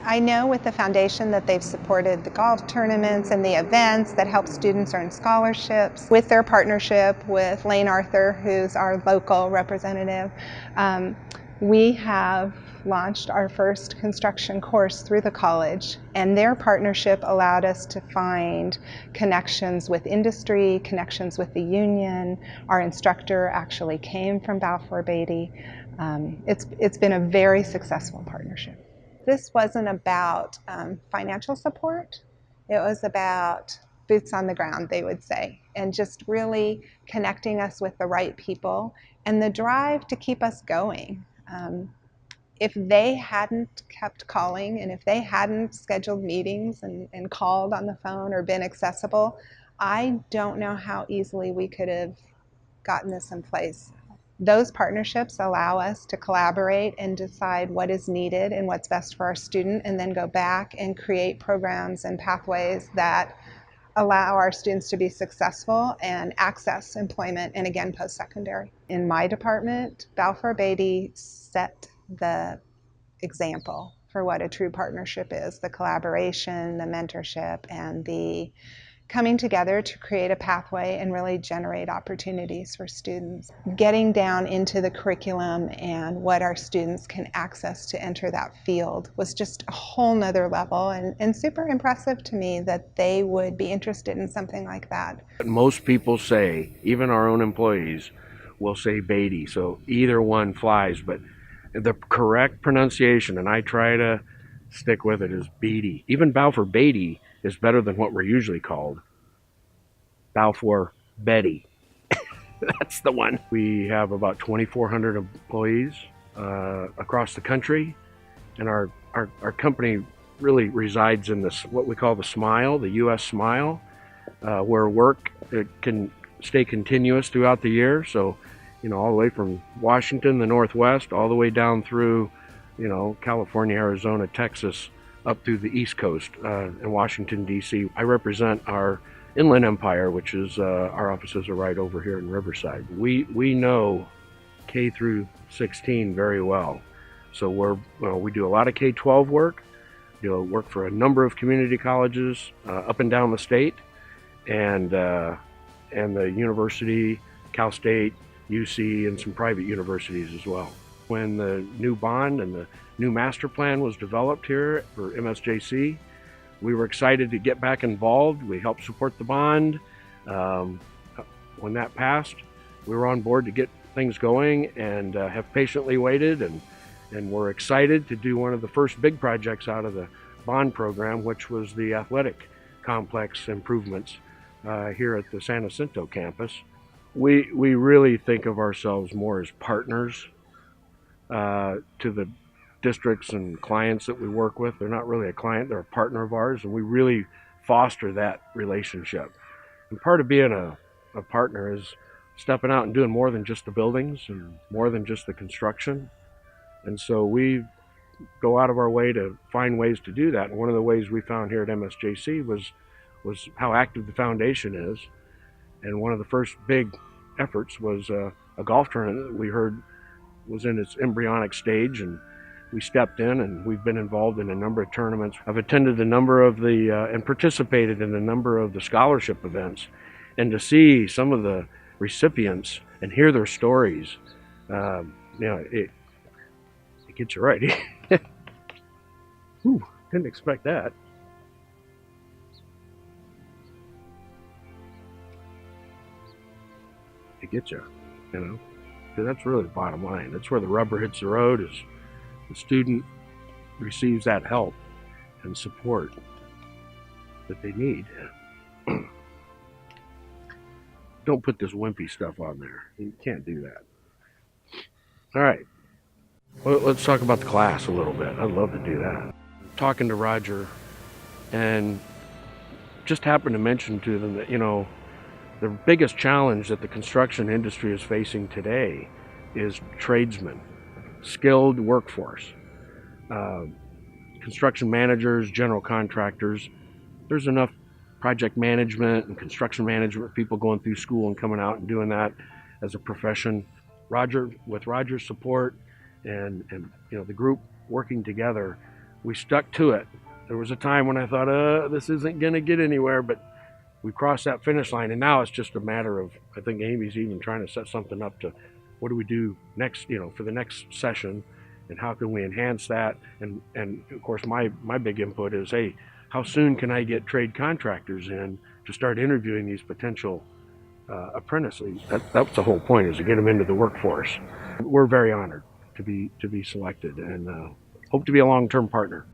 I know with the foundation that they've supported the golf tournaments and the events that help students earn scholarships. With their partnership with Lane Arthur, who's our local representative, we have launched our first construction course through the college, and their partnership allowed us to find connections with industry, connections with the union. Our instructor actually came from Balfour Beatty. It's been a very successful partnership. This wasn't about financial support. It was about boots on the ground, they would say, and just really connecting us with the right people and the drive to keep us going. If they hadn't kept calling and if they hadn't scheduled meetings and called on the phone or been accessible, I don't know how easily we could have gotten this in place. Those partnerships allow us to collaborate and decide what is needed and what's best for our student, and then go back and create programs and pathways that allow our students to be successful and access employment, and again, post-secondary. In my department, Balfour Beatty set the example for what a true partnership is: the collaboration, the mentorship, and the coming together to create a pathway and really generate opportunities for students. Getting down into the curriculum and what our students can access to enter that field was just a whole nother level, and super impressive to me that they would be interested in something like that. Most people say, even our own employees, will say Beatty, so either one flies, but the correct pronunciation, and I try to stick with it, is Beatty. Even Balfour Beatty is better than what we're usually called. Balfour Beatty. That's the one. We have about 2,400 employees across the country, and our company really resides in this, what we call the Smile, the U.S. Smile, where work can stay continuous throughout the year. So, all the way from Washington, the Northwest, all the way down through, California, Arizona, Texas, up through the East Coast and Washington, D.C. I represent our Inland Empire, which is our offices are right over here in Riverside. We know K through 16 very well. So we do a lot of K-12 work. Work for a number of community colleges up and down the state, and the university, Cal State, UC, and some private universities as well. When the new bond and the new master plan was developed here for MSJC, we were excited to get back involved. We helped support the bond. When that passed, we were on board to get things going, and have patiently waited, and we're excited to do one of the first big projects out of the bond program, which was the athletic complex improvements here at the San Jacinto campus. We really think of ourselves more as partners to the districts and clients that we work with. They're not really a client, they're a partner of ours, and we really foster that relationship. And part of being a partner is stepping out and doing more than just the buildings and more than just the construction. And so we go out of our way to find ways to do that. And one of the ways we found here at MSJC was how active the foundation is. And one of the first big efforts was a golf tournament that we heard was in its embryonic stage, and we stepped in, and we've been involved in a number of tournaments. I've attended a number of and participated in a number of the scholarship events, and to see some of the recipients and hear their stories, it gets you right. Ooh, didn't expect that. It gets you, because that's really the bottom line. That's where the rubber hits the road, is the student receives that help and support that they need. Don't put this wimpy stuff on there. You can't do that. All right. Well, let's talk about the class a little bit. I'd love to do that. Talking to Roger, and just happened to mention to them that, the biggest challenge that the construction industry is facing today is tradesmen, skilled workforce, construction managers, general contractors. There's enough project management and construction management people going through school and coming out and doing that as a profession. With Roger's support and the group working together, we stuck to it. There was a time when I thought, this isn't going to get anywhere, but we crossed that finish line, and now it's just a matter of, I think Amy's even trying to set something up to, what do we do next, for the next session, and how can we enhance that? And of course, my big input is, hey, how soon can I get trade contractors in to start interviewing these potential apprentices? That's the whole point, is to get them into the workforce. We're very honored to be selected, and hope to be a long-term partner.